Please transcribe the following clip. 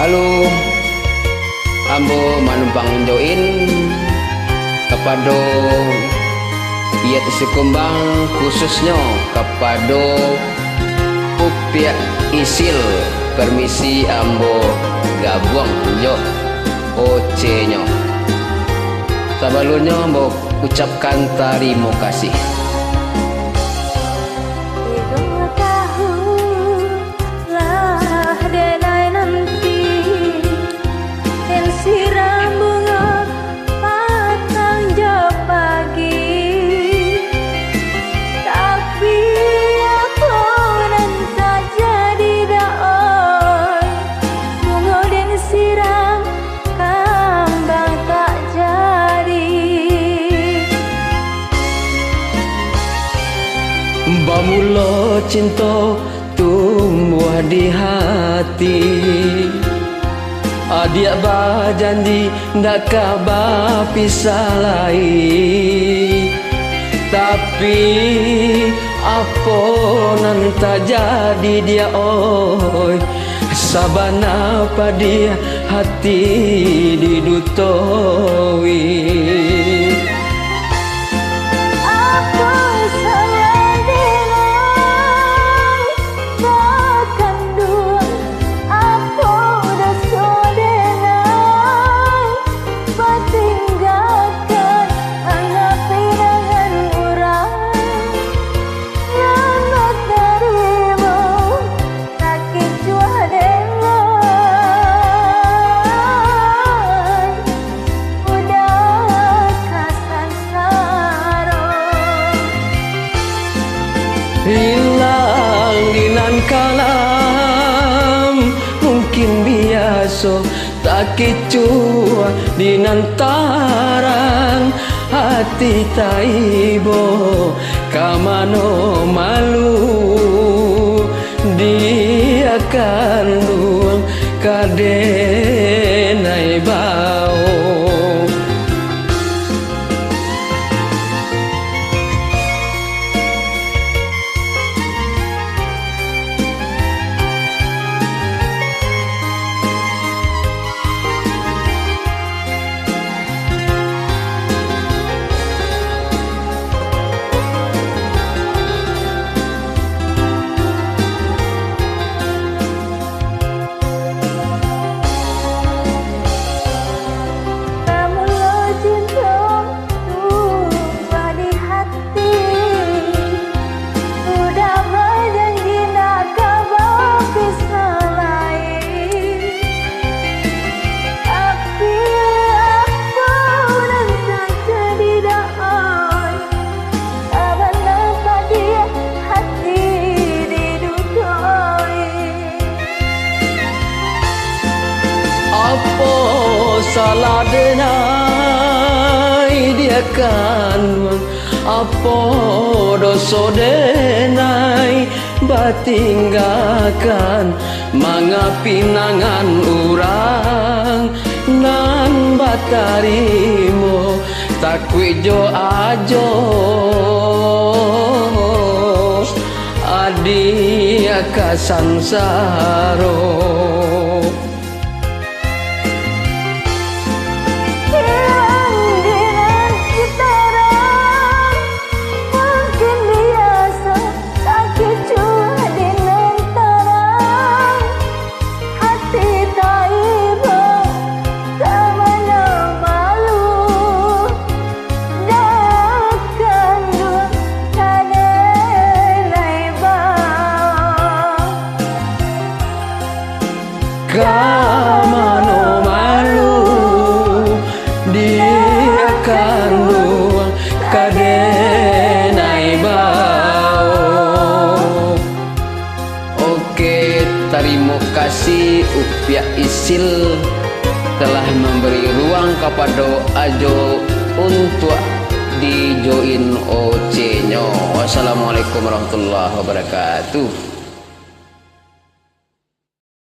Halo, ambo manumpang join kepada iat sekumbang khususnya kepada Upiak Isil. Permisi ambo gabung jo OC-nya. Sebelumnya ambo ucapkan terima kasih. Bamula cinta tumbuh di hati, adik berjanji ndak kabar pisah lagi. Tapi apa nan tak jadi dia oi, sabana pada hati didutoi. Hilang dinan kalam mungkin biasa, tak kicua dinan tarang hati taibo kamano malu dia kan luang kadenai bau. Apa salah denai dia kan, apa dosa denai batinggalkan mangapinangan urang nan batarimo takwi jo ajo adi kasansaro. Kamano malu dia kan luang kadenai bau. Oke, terima kasih Upiak Isil telah memberi ruang kepada Ajo untuk di join OC-nya. Wassalamualaikum warahmatullahi wabarakatuh.